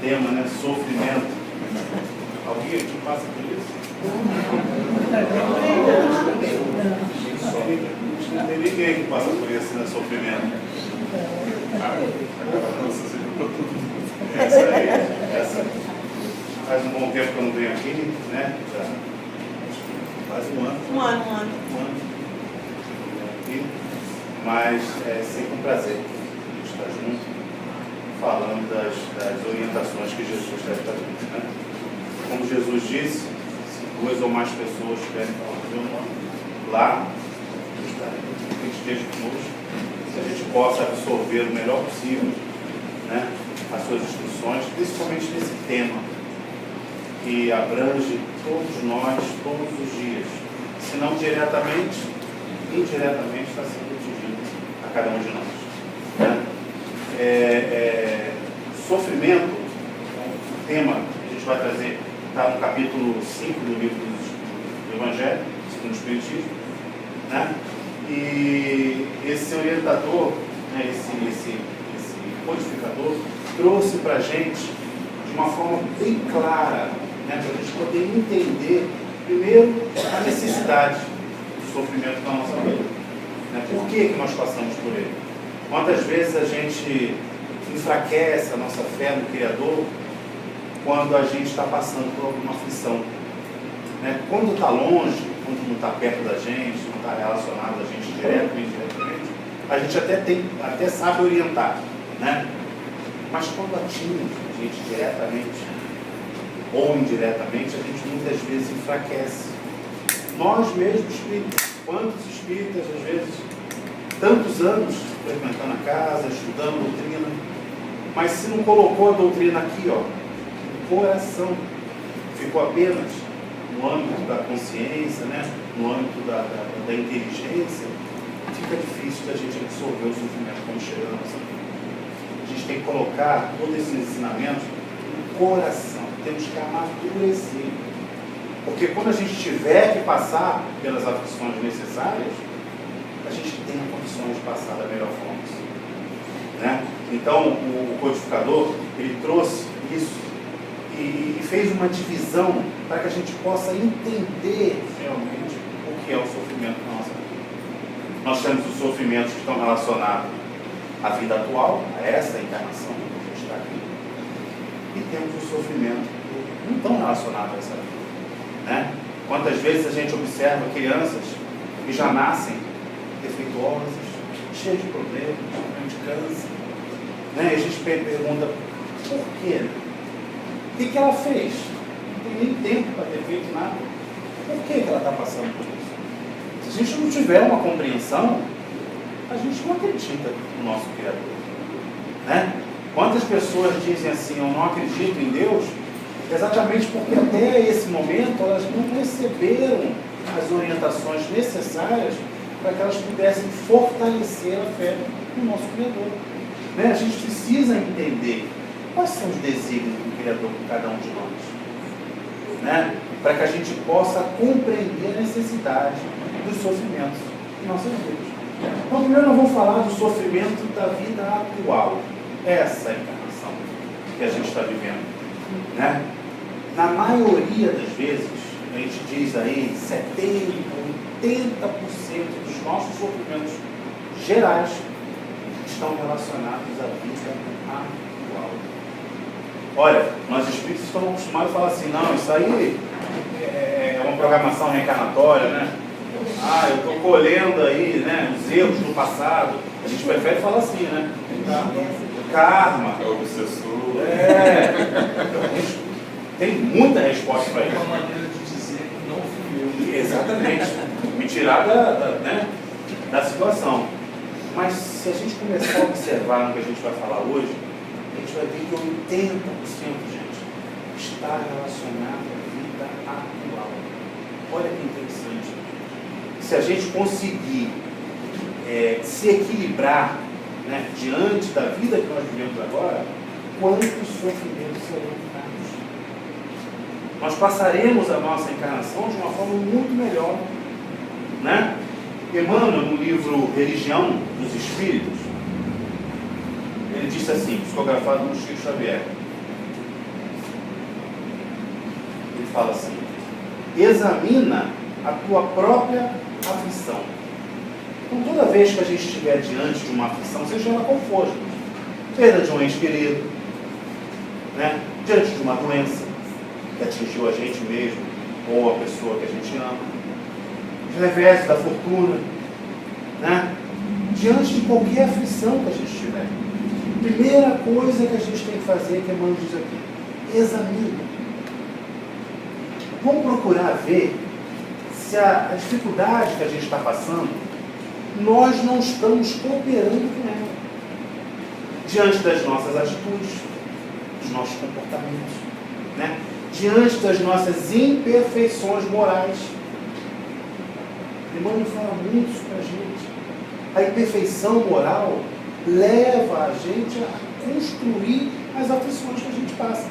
tema, né? Sofrimento. Alguém aqui passa por isso? Não tem ninguém que passa por isso, né? Sofrimento. Essa. Faz um bom tempo que eu não venho aqui, né? Já faz um ano. Um ano. Aqui. Mas é sempre um prazer estar junto, falando das orientações que Jesus deve estar junto, né? Como Jesus disse, se 2 ou mais pessoas estiverem falando do meu nome, lá estaremos, que esteja conosco, que a gente possa absorver o melhor possível, né, as suas instruções, principalmente nesse tema que abrange todos nós, todos os dias, se não diretamente, indiretamente está sendo atingido a cada um de nós, né? Sofrimento, o tema que a gente vai trazer está no capítulo 5 do livro do Evangelho, segundo o Espiritismo, né? E esse orientador, né, esse codificador, trouxe para a gente de uma forma bem clara, né, para a gente poder entender, primeiro, a necessidade do sofrimento da nossa vida, né? Por que nós passamos por ele? Quantas vezes a gente enfraquece a nossa fé no Criador quando a gente está passando por alguma aflição, né? Quando está longe, quando não está perto da gente, não está relacionado a gente direto ou indiretamente, a gente até sabe orientar, né? Mas quando atinge a gente diretamente ou indiretamente, a gente muitas vezes enfraquece. Nós mesmos espíritas, quantos espíritas, às vezes, tantos anos frequentando a casa, estudando doutrina, mas se não colocou a doutrina aqui, ó, no coração, ficou apenas no âmbito da consciência, né? No âmbito da inteligência, fica difícil da gente absorver o sofrimento quando chega na nossa vida. A gente tem que colocar todos esses ensinamentos no coração, temos que amadurecer. Porque quando a gente tiver que passar pelas aflições necessárias, a gente tem condições de passar da melhor forma possível, né? Então, o codificador, ele trouxe isso e fez uma divisão para que a gente possa entender realmente o que é o sofrimento na nossa vida. Nós temos os sofrimentos que estão relacionados à vida atual, a essa encarnação que a gente está aqui, e temos os sofrimentos que não estão relacionados a essa vida, né? Quantas vezes a gente observa crianças que já nascem defeituosas, cheias de problemas de câncer, né? E a gente pergunta, por quê? O que ela fez? Não tem nem tempo para ter feito nada. Por que ela está passando por isso? Se a gente não tiver uma compreensão, a gente não acredita no nosso Criador, né? Quantas pessoas dizem assim, eu não acredito em Deus, exatamente porque até esse momento elas não receberam as orientações necessárias para que elas pudessem fortalecer a fé no nosso Criador, né? A gente precisa entender quais são os desígnios do Criador por cada um de nós, né? Para que a gente possa compreender a necessidade dos sofrimentos em nossas vidas. Então, primeiro nós vamos falar do sofrimento da vida atual, essa encarnação que a gente está vivendo, né? Na maioria das vezes, a gente diz aí 70%, 80% dos nossos sofrimentos gerais estão relacionados à vida atual. Olha, nós espíritos estamos acostumados a falar assim, não, isso aí é uma programação reencarnatória, né? Ah, eu estou colhendo aí, né, os erros do passado. A gente prefere falar assim, né? Karma. É o obsessor. Tem muita resposta para isso. É uma maneira de dizer que não fui eu. Exatamente. Me tirar da situação. Mas se a gente começar a observar no que a gente vai falar hoje, a gente vai ver que 80%, gente, está relacionado à vida atual. Olha que interessante. Se a gente conseguir se equilibrar, né, diante da vida que nós vivemos agora, quantos sofrimentos serão evitados? Nós passaremos a nossa encarnação de uma forma muito melhor, né? Emmanuel, no livro Religião dos Espíritos, ele disse assim, psicografado por Chico Xavier: fala assim: examina a tua própria aflição. Então, toda vez que a gente estiver diante de uma aflição, seja ela qual for, perda de um ente querido, né? Diante de uma doença que atingiu a gente mesmo, ou a pessoa que a gente ama, de revés da fortuna, né? Diante de qualquer aflição que a gente tiver, primeira coisa que a gente tem que fazer, que Emmanuel diz aqui: examina. Vamos procurar ver se a dificuldade que a gente está passando, nós não estamos cooperando com ela, diante das nossas atitudes, dos nossos comportamentos, né? Diante das nossas imperfeições morais. Emmanuel fala muito isso para a gente. A imperfeição moral leva a gente a construir as aflições que a gente passa.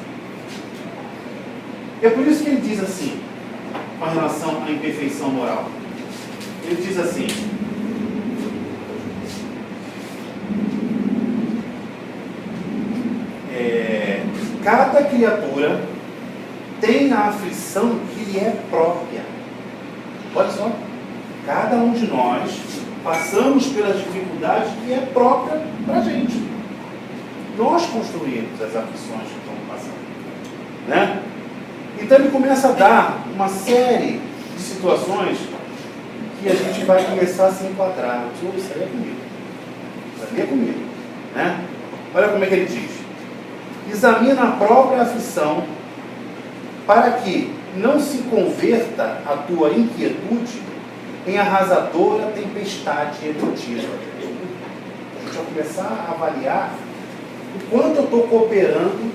É por isso que ele diz assim, com relação à imperfeição moral. Ele diz assim: cada criatura tem a aflição que lhe é própria. Olha só, cada um de nós passamos pelas dificuldades que é própria para a gente. Nós construímos as aflições que estamos passando, né? Então ele começa a dar uma série de situações que a gente vai começar a se enquadrar. Isso aí é comigo. Isso aí é comigo, né? Olha como é que ele diz: examina a própria aflição, para que não se converta a tua inquietude em arrasadora tempestade emotiva. A gente vai começar a avaliar o quanto eu estou cooperando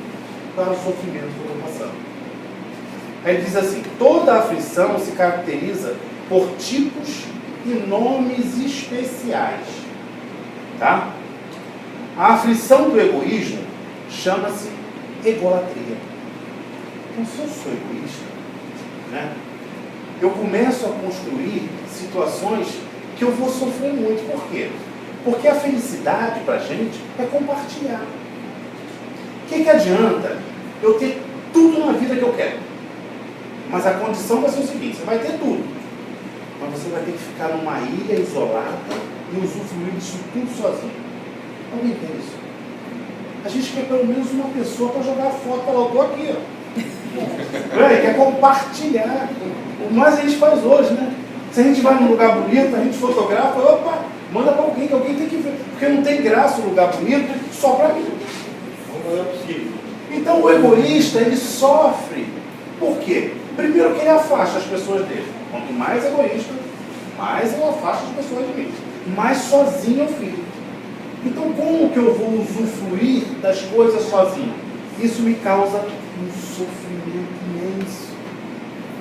para o sofrimento que eu estou passando. Aí ele diz assim: toda aflição se caracteriza por tipos e nomes especiais. Tá? A aflição do egoísmo chama-se egolatria. Então, se eu sou egoísta, né, eu começo a construir situações que eu vou sofrer muito. Por quê? Porque a felicidade para a gente é compartilhar. O que adianta eu ter tudo na vida que eu quero? Mas a condição vai ser o seguinte: você vai ter tudo, mas você vai ter que ficar numa ilha isolada e usufruir disso tudo sozinho. Alguém quer isso? A gente quer pelo menos uma pessoa para jogar foto e falar: eu estou aqui, ó. Quer compartilhar. O mais a gente faz hoje, né? Se a gente vai num lugar bonito, a gente fotografa, opa, manda para alguém, que alguém tem que ver. Porque não tem graça um lugar bonito só para mim. Não é possível. Então o egoísta, ele sofre. Por quê? Primeiro que ele afasta as pessoas dele. Quanto mais egoísta, mais eu afasto as pessoas de mim. Mais sozinho eu fico. Então como que eu vou usufruir das coisas sozinho? Isso me causa um sofrimento imenso.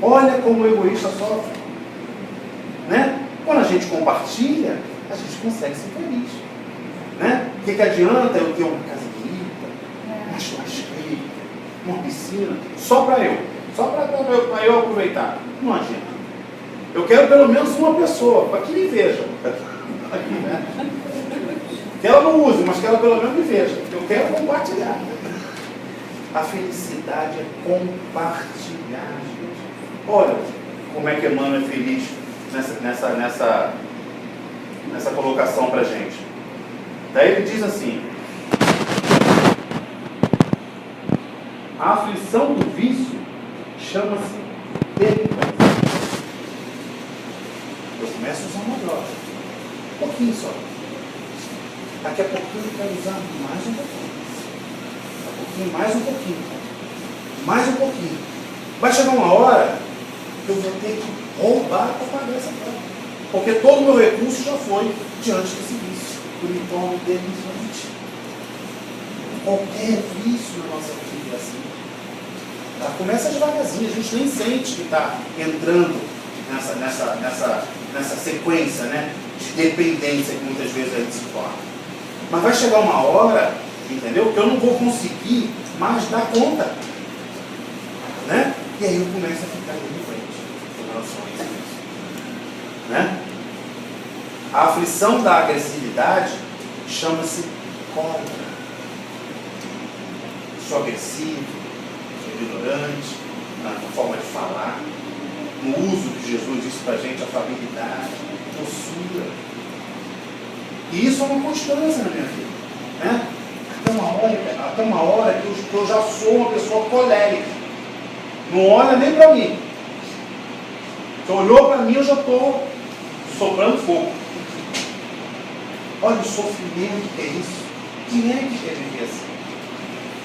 Olha como o egoísta sofre, né? Quando a gente compartilha, a gente consegue ser feliz, né? O que adianta eu ter uma casa bonita, uma churrasqueira, uma piscina, só para eu aproveitar? Não adianta. Eu quero pelo menos uma pessoa para que me veja aqui, né? Que ela não use, mas que ela pelo menos me veja. Eu quero compartilhar. A felicidade é compartilhar, gente. Olha como é que Emmanuel é feliz nessa colocação para a gente. Daí ele diz assim: a aflição do vício chama-se delinquência. Eu começo a usar uma droga, um pouquinho só. Daqui a pouquinho eu quero usar mais um pouquinho. Mais um pouquinho, mais um pouquinho. Vai chegar uma hora que eu vou ter que roubar para pagar essa conta, porque todo o meu recurso já foi diante desse vício. Eu me torno delinquente. Qualquer vício na nossa vida é assim. Tá? Começa devagarzinho, a gente nem sente que está entrando nessa sequência, né, de dependência que muitas vezes a gente se torna. Mas vai chegar uma hora, entendeu? Que eu não vou conseguir mais dar conta, né? E aí eu começo a ficar delinquente com relação a isso, né? A aflição da agressividade chama-se cólera. Sou agressivo, sou ignorante, na forma de falar, no uso que Jesus disse para a gente, afabilidade, doçura. E isso é uma constância na minha vida. Né? Até uma hora que eu já sou uma pessoa colérica. Não olha nem para mim. Se olhou para mim, eu já estou soprando fogo. Olha o sofrimento que é isso. Quem é que quer viver assim?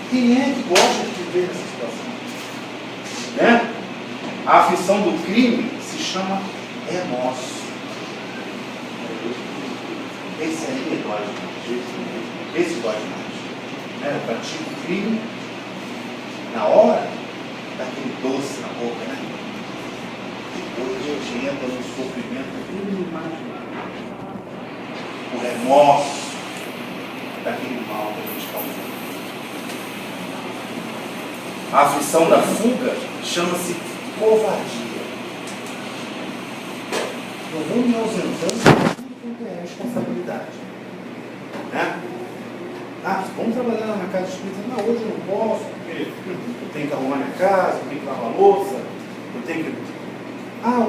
Quem é que gosta de viver nessa situação? Né? A aflição do crime se chama remorso. Esse aí dói demais. Esse dói demais. Né? Eu pratico o crime na hora daquele doce na boca, né? Depois a gente entra no sofrimento inimaginável. O remorso daquele mal que a gente causou. A aflição da fuga chama-se covardia. Eu vou me ausentando de tudo que é responsabilidade. Né? Vamos trabalhar na casa espírita. Não, hoje eu não posso, porque eu tenho que arrumar minha casa, eu tenho que lavar a louça, eu tenho que...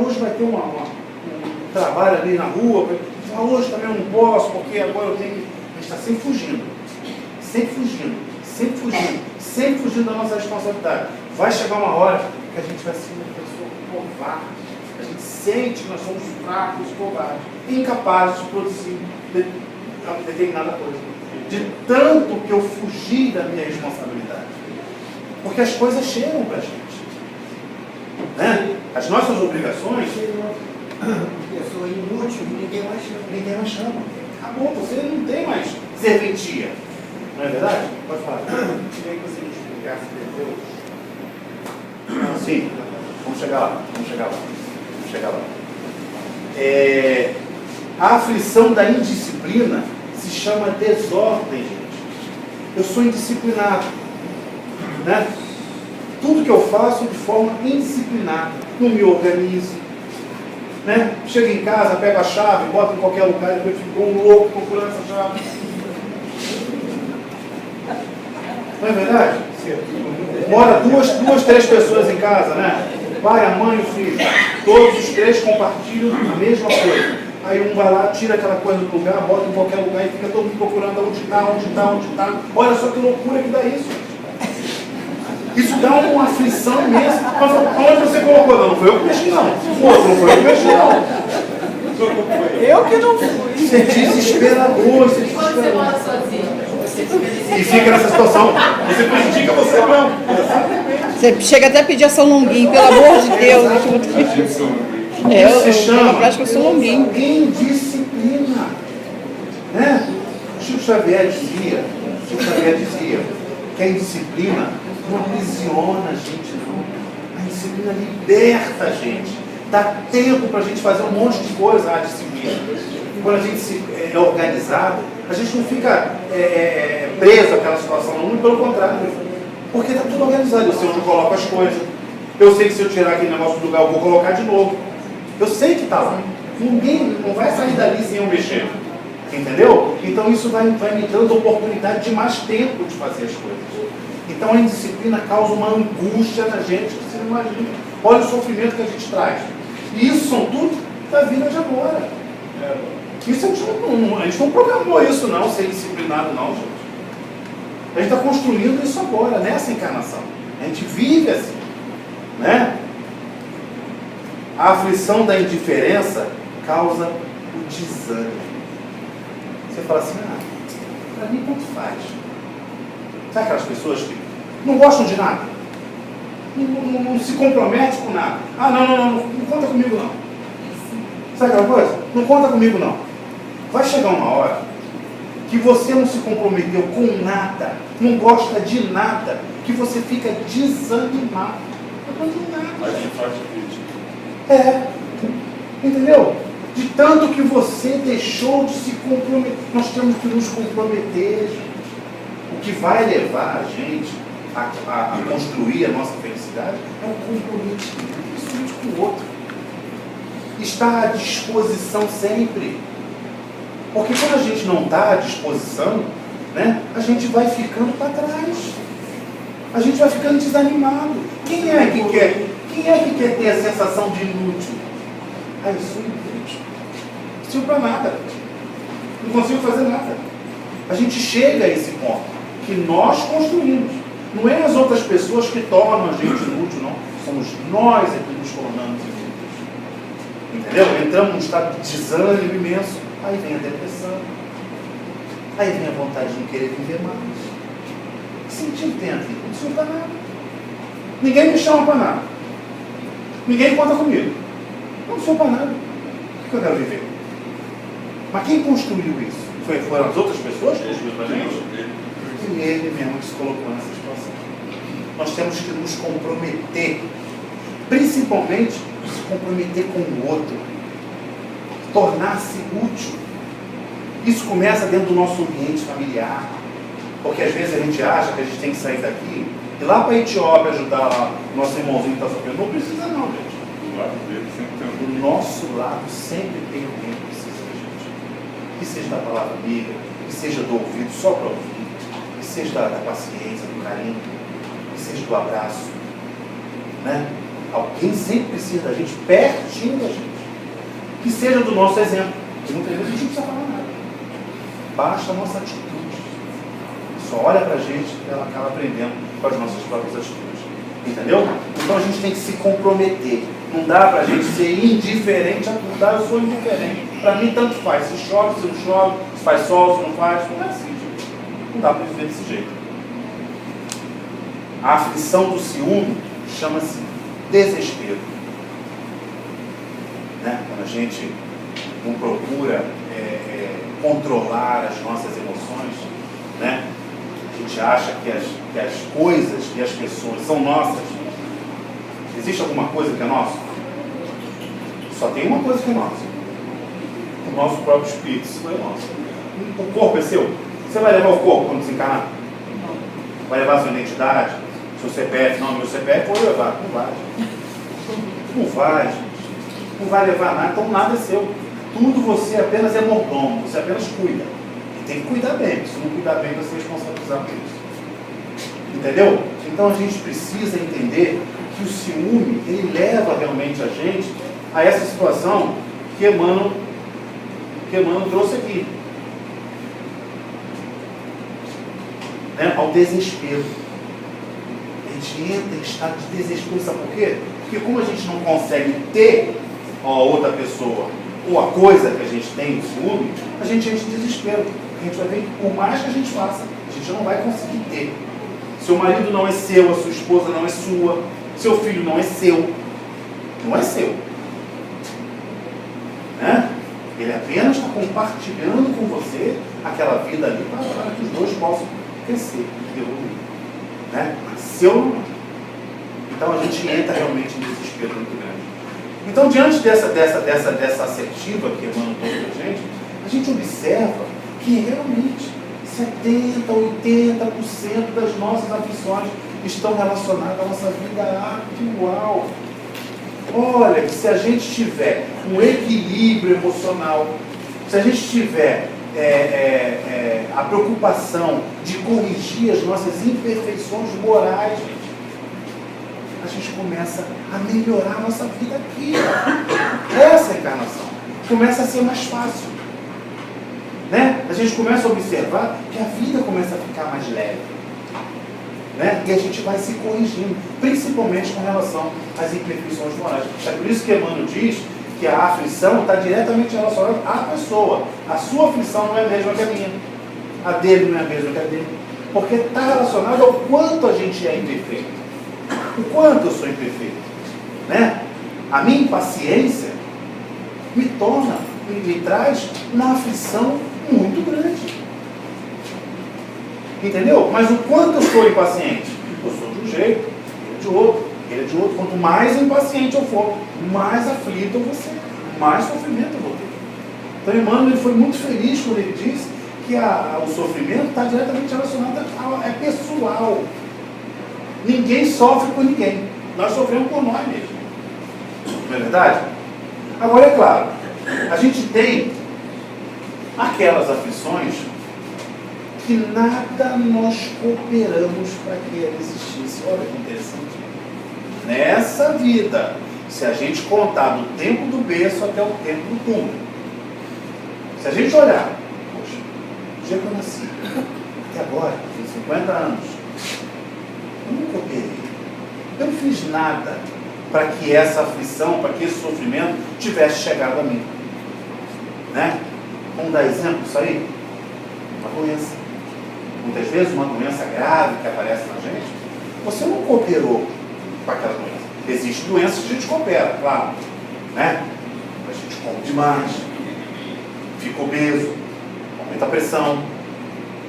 hoje vai ter um trabalho ali na rua. Hoje também eu não posso, porque agora eu tenho que... A gente está sempre fugindo. Sempre fugindo. Sempre fugindo. Sempre fugindo da nossa responsabilidade. Vai chegar uma hora que a gente vai ser uma pessoa covarde. A gente sente que nós somos fracos, covardes, incapazes de produzir determinada coisa. De tanto que eu fugi da minha responsabilidade. Porque as coisas chegam para a gente. Né? As nossas obrigações... Pessoa inútil, ninguém mais chama. Ninguém mais chama. Acabou, você não tem mais serventia. Não é verdade? Pode falar. Queria que você me explicasse Deus. Sim, vamos chegar lá. A aflição da indisciplina se chama desordem, gente. Eu sou indisciplinado. Né? Tudo que eu faço de forma indisciplinada. Não me organizo. Né? Chego em casa, pego a chave, boto em qualquer lugar, depois fico um louco procurando essa chave. Não é verdade? Mora duas, três pessoas em casa, né? Pai, a mãe e o filho. Todos os três compartilham a mesma coisa. Aí um vai lá, tira aquela coisa do lugar, bota em qualquer lugar e fica todo mundo procurando onde está. Olha só que loucura que dá isso. Isso dá uma aflição imensa. Onde você colocou? Não foi eu que mexi, não. O outro não foi eu que mexi, não. Eu que não fui. Isso é desesperador. E quando você mora sozinho? E fica nessa situação. Você prejudica você mesmo. Você chega até a pedir a São Longuinho, pelo amor de Deus. Isso se chama acho que eu sou Longuinho. indisciplina. Né? Chico Xavier dizia que a indisciplina não aprisiona a gente, não. A disciplina liberta a gente. Dá tempo para a gente fazer um monte de coisa, a disciplina. Quando a gente é organizado, a gente não fica preso àquela situação, muito pelo contrário. Porque está tudo organizado. Eu sei onde eu coloco as coisas. Eu sei que se eu tirar aquele negócio do lugar, eu vou colocar de novo. Eu sei que está lá. Ninguém não vai sair dali sem eu mexer. Entendeu? Então isso vai me dando oportunidade de mais tempo de fazer as coisas. Então a indisciplina causa uma angústia na gente que você não imagina. Olha o sofrimento que a gente traz. E isso são tudo da vida de agora. Isso a gente não programou isso não, ser disciplinado não, gente. A gente está construindo isso agora, nessa encarnação. A gente vive assim. Né? A aflição da indiferença causa o desânimo. Você fala assim, para mim tanto faz. Sabe aquelas pessoas que não gostam de nada? Não se comprometem com nada. Não conta comigo não. Sabe aquela coisa? Não conta comigo não. Vai chegar uma hora que você não se comprometeu com nada, não gosta de nada, que você fica desanimado. Mas de forte crítica. Entendeu? De tanto que você deixou de se comprometer. Nós temos que nos comprometer. O que vai levar a gente a construir a nossa felicidade é o comprometimento, principalmente com o outro. Está à disposição sempre. Porque quando a gente não está à disposição, né, a gente vai ficando para trás. a gente vai ficando desanimado. Quem é que quer ter a sensação de inútil? Ah, eu sou inútil. Não sirvo para nada. Não consigo fazer nada. A gente chega a esse ponto que nós construímos. Não é as outras pessoas que tornam a gente inútil, não. Somos nós que nos tornamos inúteis. Entendeu? Entramos num estado de desânimo imenso. Aí vem a depressão. Aí vem a vontade de não querer viver mais. Que sentido tem a vida? Não sirvo para nada. Ninguém me chama para nada. Ninguém conta comigo. Não sou para nada. O que eu quero viver? Mas quem construiu isso? Foram as outras pessoas que construíram para a gente? E ele mesmo que se colocou nessa situação. Nós temos que nos comprometer, principalmente se comprometer com o outro, tornar-se útil. Isso começa dentro do nosso ambiente familiar, porque às vezes a gente acha que a gente tem que sair daqui e lá para a Etiópia ajudar lá o nosso irmãozinho que está sofrendo. Não precisa não, gente. Do nosso lado sempre tem alguém que precisa da gente. Que seja da palavra amiga, que seja do ouvido só para ouvir, que seja da paciência, do carinho, que seja do abraço. Né? Alguém sempre precisa da gente, pertinho da gente. Que seja do nosso exemplo. E muitas vezes a gente não precisa falar nada. Basta a nossa atitude. Só olha para a gente e ela acaba aprendendo com as nossas próprias atitudes. Entendeu? Então a gente tem que se comprometer. Não dá para a gente ser indiferente a tudo. Eu sou indiferente. Para mim tanto faz. Se chove, se não chove, se faz sol, se não faz. Não é assim, gente. Não dá para viver desse jeito. A aflição do ciúme chama-se desespero. Né? Quando a gente não procura controlar as nossas emoções, né? A gente acha que as coisas e as pessoas são nossas. Existe alguma coisa que é nossa? Só tem uma coisa que é nossa. O nosso próprio espírito, isso não é nosso. O corpo é seu. Você vai levar o corpo quando desencarnar? Vai levar a sua identidade? Seu CPF? Não, meu CPF vou levar. Não vai. Não vai, gente. Não vai levar nada, então nada é seu. Tudo você apenas é mordomo, você apenas cuida. E tem que cuidar bem, se não cuidar bem, você é responsabilizar por isso. Entendeu? Então a gente precisa entender que o ciúme, ele leva realmente a gente a essa situação que Emmanuel trouxe aqui. Né? Ao desespero. A gente entra em estado de desespero, sabe por quê? Porque como a gente não consegue ter a outra pessoa ou a coisa que a gente tem, o ciúme, a gente entra em desespero. A gente vai ver que por mais que a gente faça, a gente não vai conseguir ter. Seu marido não é seu, a sua esposa não é sua, seu filho não é seu. Não é seu. Né? Ele apenas está compartilhando com você aquela vida ali para que os dois possam crescer e evoluir. Né? Mas seu não é. Então a gente entra realmente em desespero muito grande. Então, diante dessa assertiva que Emmanuel trouxe para a gente observa que realmente 70%, 80% das nossas aflições estão relacionadas à nossa vida atual. Olha, que se a gente tiver um equilíbrio emocional, se a gente tiver a preocupação de corrigir as nossas imperfeições morais, a gente começa a melhorar a nossa vida aqui. Essa encarnação começa a ser mais fácil. Né? A gente começa a observar que a vida começa a ficar mais leve. Né? E a gente vai se corrigindo, principalmente com relação às imperfeições morais. É por isso que Emmanuel diz que a aflição está diretamente relacionada à pessoa. A sua aflição não é a mesma que a minha. A dele não é a mesma que a dele. Porque está relacionado ao quanto a gente é imperfeito. O quanto eu sou imperfeito. Né? A minha impaciência me traz uma aflição muito grande. Entendeu? Mas o quanto eu sou impaciente? Eu sou de um jeito, ele é de outro, ele é de outro. Quanto mais impaciente eu for, mais aflito eu vou ser, mais sofrimento eu vou ter. Então Emmanuel foi muito feliz quando ele disse que o sofrimento está diretamente relacionado é pessoal. Ninguém sofre por ninguém. Nós sofremos por nós mesmos. Não é verdade? Agora, é claro, a gente tem aquelas aflições que nada nós cooperamos para que ela existisse. Olha que interessante. Nessa vida, se a gente contar do tempo do berço até o tempo do túmulo, se a gente olhar, poxa, o dia que eu nasci, até agora, tem 50 anos, eu não cooperei, eu não fiz nada para que essa aflição, para que esse sofrimento tivesse chegado a mim. Né? Vamos dar exemplo disso aí? Uma doença. Muitas vezes uma doença grave que aparece na gente, você não cooperou para aquela doença. Existem doenças que a gente coopera, claro. Né? A gente come demais, fica obeso, aumenta a pressão,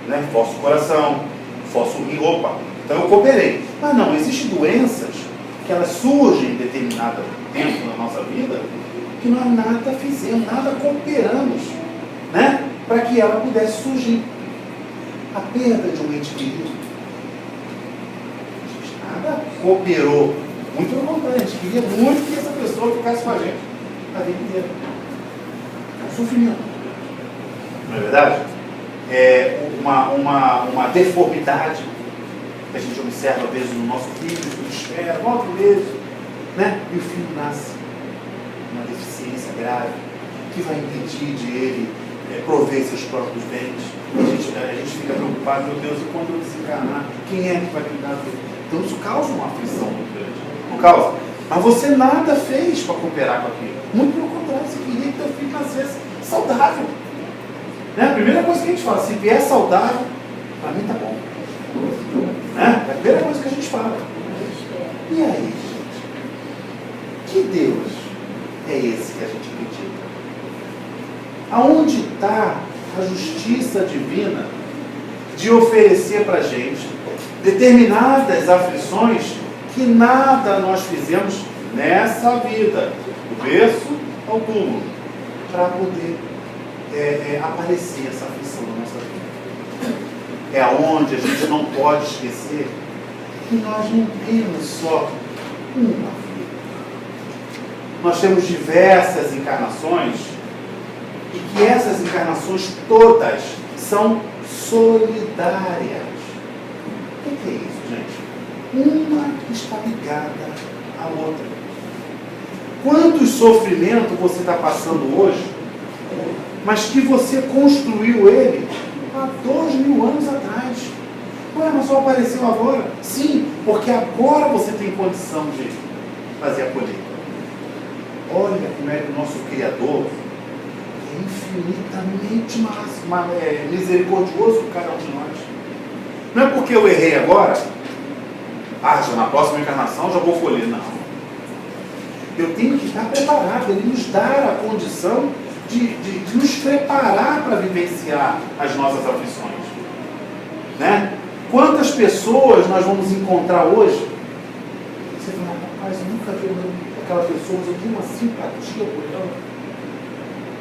né? Força o coração, força o rim, opa. Então eu cooperei. Mas não, existem doenças que elas surgem em determinado tempo na nossa vida que nós nada fizemos, nada cooperamos, né? Para que ela pudesse surgir. A perda de um ente querido, a gente nada cooperou. Muito pelo contrário, a gente queria muito que essa pessoa ficasse com a gente a vida inteira. É um sofrimento. Não é verdade? É uma deformidade que a gente observa às vezes no nosso filho, que espera 9 meses, né? E o filho nasce uma deficiência grave que vai impedir de ele prover seus próprios bens. A gente fica preocupado, meu Deus, e quando eu desencarnar, quem é que vai cuidar dele? Então isso causa uma aflição muito grande. Não causa? Mas você nada fez para cooperar com aquilo. Muito pelo contrário, você queria que teu filho nascesse saudável. Né? A primeira coisa que a gente fala, se vier saudável, para mim tá bom. Né? É a primeira coisa que a gente fala. E aí, gente? Que Deus é esse que a gente acredita? Aonde está a justiça divina de oferecer para a gente determinadas aflições que nada nós fizemos nessa vida, do berço ao túmulo, para poder aparecer essa aflição na nossa vida? É aonde a gente não pode esquecer que nós não temos só uma vida. Nós temos diversas encarnações e que essas encarnações todas são solidárias. O que é isso, gente? Uma está ligada à outra. Quantos sofrimentos você está passando hoje, mas que você construiu ele há 2000 anos atrás? Ué, mas só apareceu agora? Sim, porque agora você tem condição de fazer a colheita. Olha como é que o nosso Criador é infinitamente misericordioso com cada um de nós. Não é porque eu errei agora, já na próxima encarnação já vou colher. Não. Eu tenho que estar preparado, Ele nos dá a condição de nos preparar para vivenciar as nossas aflições. Né? Quantas pessoas nós vamos encontrar hoje? Você fala, rapaz, eu nunca vi aquela pessoa, mas eu tenho uma simpatia por ela.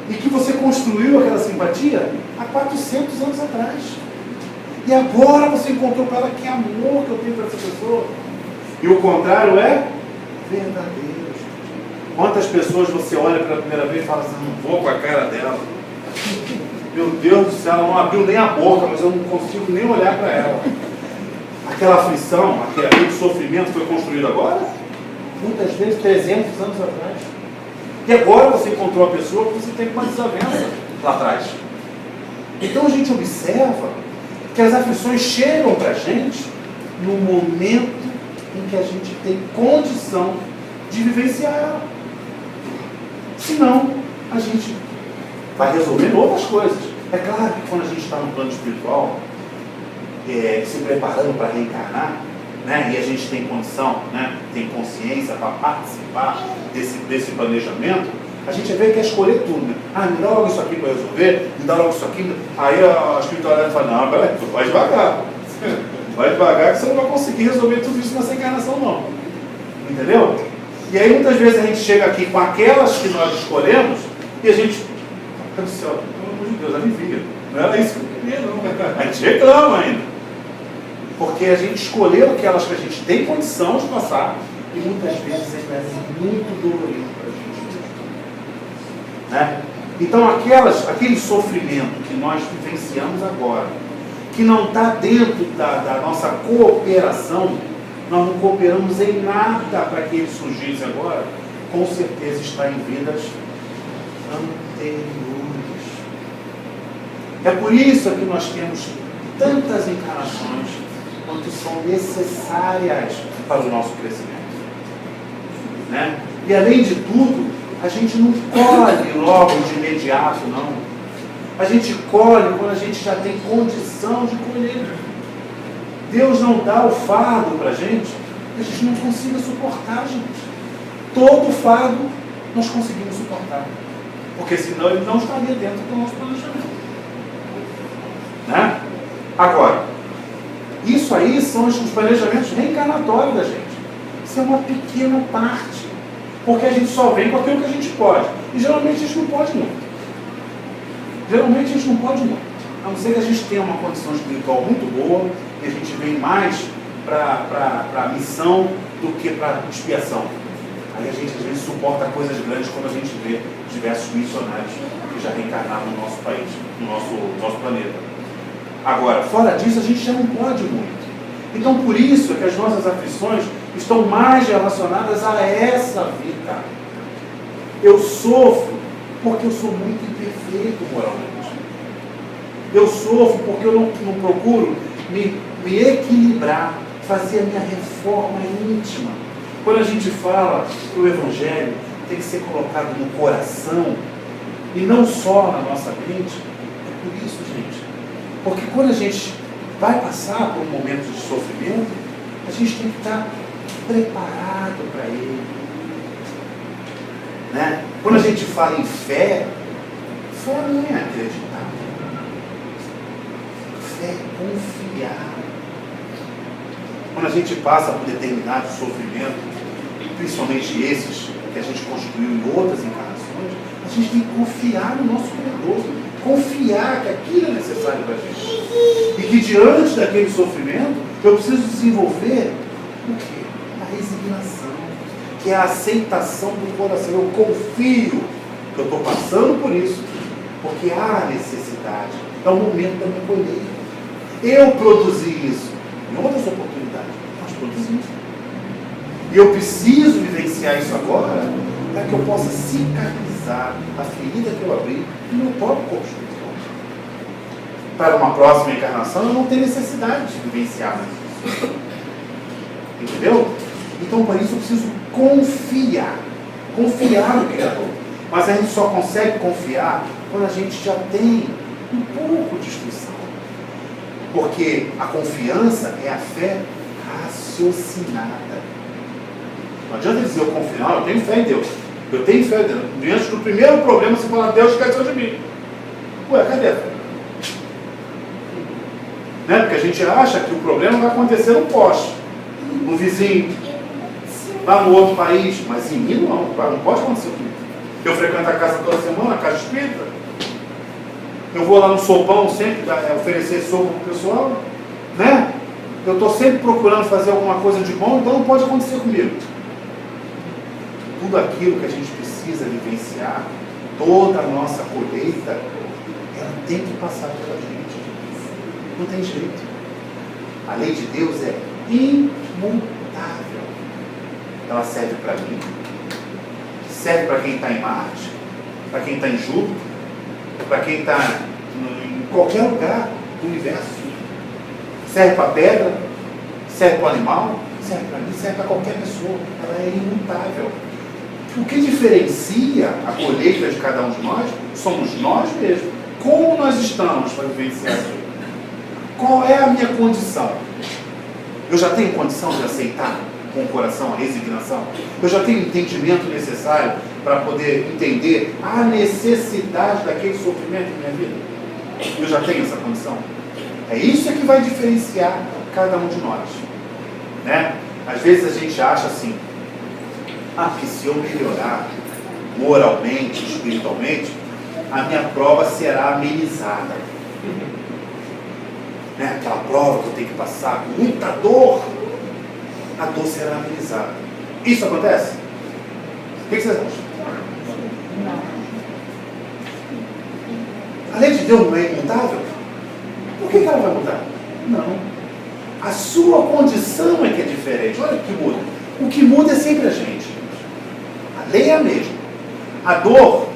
E que você construiu aquela simpatia há 400 anos atrás. E agora você encontrou para ela que amor que eu tenho para essa pessoa. E o contrário é verdadeiro. Quantas pessoas você olha pela primeira vez e fala assim, não vou com a cara dela. Meu Deus do céu, ela não abriu nem a boca, mas eu não consigo nem olhar para ela. Aquela aflição, aquele sofrimento foi construído agora? Muitas vezes 300 anos atrás. E agora você encontrou a pessoa que você tem uma desavença lá atrás. Então a gente observa que as aflições chegam para a gente no momento em que a gente tem condição de vivenciar ela. Senão, a gente vai resolver outras coisas. É claro que quando a gente está no plano espiritual, se preparando para reencarnar, né, e a gente tem condição, né, tem consciência para participar desse planejamento, a gente vê que quer escolher tudo. Né? Me dá logo isso aqui para resolver, me dá logo isso aqui. Aí a espiritualidade fala, não, peraí, vai devagar. Vai devagar que você não vai conseguir resolver tudo isso nessa encarnação, não. Entendeu? E aí muitas vezes a gente chega aqui com aquelas que nós escolhemos e a gente, meu Deus do céu, pelo amor de Deus, alivia. Não era isso que eu queria, não. A gente reclama ainda. Porque a gente escolheu aquelas que a gente tem condição de passar e muitas vezes é muito dolorido para a gente. Né? Então aquele sofrimento que nós vivenciamos agora, que não está dentro da nossa cooperação, nós não cooperamos em nada para que ele surgisse agora, com certeza está em vidas anteriores. É por isso que nós temos tantas encarnações quanto são necessárias para o nosso crescimento. Né? E além de tudo, a gente não colhe logo de imediato, não. A gente colhe quando a gente já tem condição de colher. Deus não dá o fardo para a gente não consiga suportar, gente. Todo fardo nós conseguimos suportar. Porque senão ele não estaria dentro do nosso planejamento. Né? Agora, isso aí são os planejamentos reencarnatórios da gente. Isso é uma pequena parte. Porque a gente só vem com aquilo que a gente pode. E geralmente a gente não pode muito. Geralmente a gente não pode muito. A não ser que a gente tenha uma condição espiritual muito boa e a gente vem mais para a missão do que para a expiação. Aí a gente às vezes suporta coisas grandes quando a gente vê diversos missionários que já reencarnaram no nosso país, no nosso planeta. Agora, fora disso, a gente já não pode muito. Então, por isso é que as nossas aflições estão mais relacionadas a essa vida. Eu sofro porque eu sou muito imperfeito moralmente. Eu sofro porque eu não procuro me equilibrar, fazer a minha reforma íntima. Quando a gente fala que o Evangelho tem que ser colocado no coração e não só na nossa mente, é por isso, gente. Porque quando a gente vai passar por um momento de sofrimento, a gente tem que estar preparado para ele. Né? Quando a gente fala em fé, fé não é acreditar. Fé é confiar. Quando a gente passa por determinado sofrimento, principalmente esses que a gente construiu em outras encarnações, a gente tem que confiar no nosso Criador, confiar que aquilo é necessário para a gente. E que diante daquele sofrimento, eu preciso desenvolver o quê? A resignação, que é a aceitação do coração. Eu confio que eu estou passando por isso, porque há necessidade. É o momento da minha colheita. Eu produzi isso. Em outras oportunidades, nós produzimos. E eu preciso vivenciar isso agora para que eu possa cicatrizar a ferida que eu abri no meu próprio corpo espiritual. Para uma próxima encarnação, eu não tenho necessidade de vivenciar mais isso. Entendeu? Então, para isso, eu preciso confiar. Confiar no Criador. Mas a gente só consegue confiar quando a gente já tem um pouco de instrução. Porque a confiança é a fé raciocinada. Não adianta dizer eu confio, não, eu tenho fé em Deus. Eu tenho fé em Deus. Diante do primeiro problema, você fala, Deus esqueceu de mim. Ué, cadê a fé? Né? Porque a gente acha que o problema vai acontecer no poste, no vizinho, lá no outro país. Mas em mim não pode acontecer comigo. Eu frequento a casa toda semana, a casa espírita. Eu vou lá no sopão sempre oferecer sopa para o pessoal, né? Eu estou sempre procurando fazer alguma coisa de bom, então não pode acontecer comigo. Tudo aquilo que a gente precisa vivenciar, toda a nossa colheita, ela tem que passar pela gente. Não tem jeito. A lei de Deus é imutável. Ela serve para mim, serve para quem está em Marte, para quem está em Júpiter, para quem está em qualquer lugar do universo. Serve para a pedra, serve para o animal, serve para mim, serve para qualquer pessoa. Ela é imutável. O que diferencia a colheita de cada um de nós somos nós mesmos. Como nós estamos para vivenciar aquilo? Qual é a minha condição? Eu já tenho condição de aceitar com o coração a resignação? Eu já tenho o entendimento necessário para poder entender a necessidade daquele sofrimento na minha vida? Eu já tenho essa condição? É isso que vai diferenciar cada um de nós. Né? Às vezes a gente acha assim, que se eu melhorar moralmente, espiritualmente, a minha prova será amenizada. Né? Aquela prova que eu tenho que passar com muita dor, a dor será amenizada. Isso acontece? O que vocês acham? A lei de Deus não é imutável? Por Por que ela vai mudar? Não. A sua condição é que é diferente. Olha o que muda. O que muda é sempre a gente. A lei é a mesma. A dor,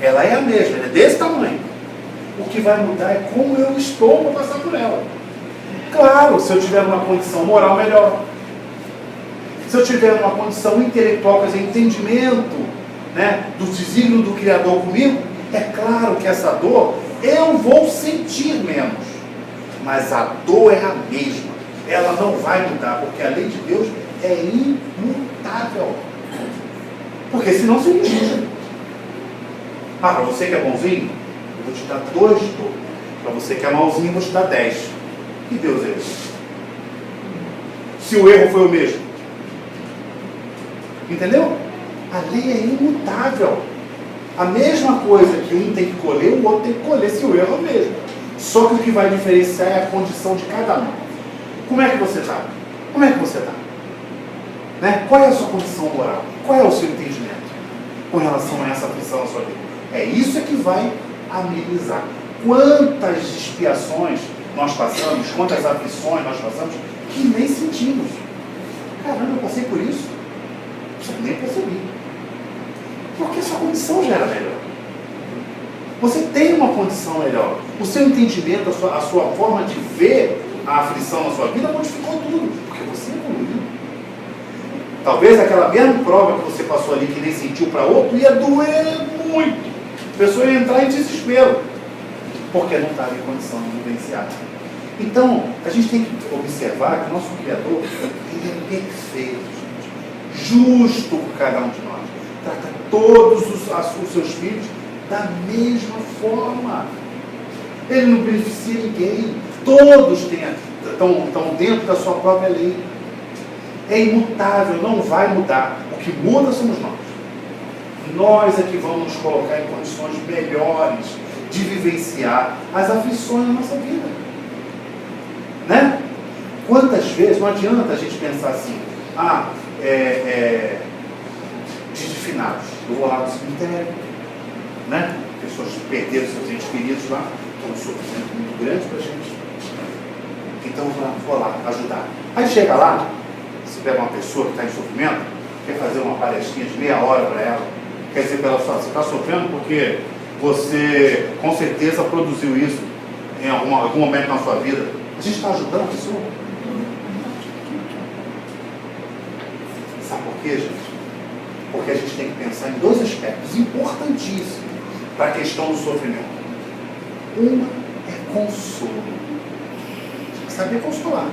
ela é a mesma, ela é desse tamanho. O que vai mudar é como eu estou para passar por ela. Claro, se eu tiver uma condição moral melhor, se eu tiver uma condição intelectual, quer dizer, entendimento, né, do desígnio do Criador comigo, é claro que essa dor eu vou sentir menos. Mas a dor é a mesma. Ela não vai mudar, porque a lei de Deus é imutável. Porque senão seria injusto. Ah, para você que é bonzinho, eu vou te dar 2 de dor. Para você que é malzinho, eu vou te dar 10. Que Deus é esse? Se o erro foi o mesmo. Entendeu? A lei é imutável. A mesma coisa que um tem que colher, o outro tem que colher, se o erro é o mesmo. Só que o que vai diferenciar é a condição de cada um. Como é que você está? Como é que você está? Né? Qual é a sua condição moral? Qual é o seu entendimento com relação a essa aflição na sua vida? É isso que vai amenizar. Quantas expiações nós passamos, quantas aflições nós passamos, que nem sentimos. Caramba, eu passei por isso. Só que nem percebi. Porque a sua condição já era melhor. Você tem uma condição melhor. O seu entendimento, a sua forma de ver a aflição na sua vida modificou tudo. Porque você evoluiu. Talvez aquela mesma prova que você passou ali, que nem sentiu para outro, ia doer muito. A pessoa ia entrar em desespero. Porque não estava em condição de vivenciar. Então, a gente tem que observar que o nosso Criador, ele é perfeito, gente. Justo por cada um de nós. Trata todos os seus filhos da mesma forma. Ele não beneficia ninguém. Todos estão dentro da sua própria lei. É imutável, não vai mudar. O que muda somos nós. Nós é que vamos nos colocar em condições melhores de vivenciar as aflições da nossa vida. Né? Quantas vezes, não adianta a gente pensar assim, de finados. Eu vou lá no cemitério, né? Pessoas perderam seus entes queridos lá, então um sofrimento muito grande para a gente. Então vou lá ajudar. Aí chega lá, você pega uma pessoa que está em sofrimento, quer fazer uma palestrinha de meia hora para ela, quer dizer para ela, você está sofrendo porque você com certeza produziu isso em algum momento na sua vida. A gente está ajudando a pessoa. Sabe por quê, gente? Porque a gente tem que pensar em 2 aspectos importantíssimos para a questão do sofrimento. Uma é consolo. Tem que saber consolar.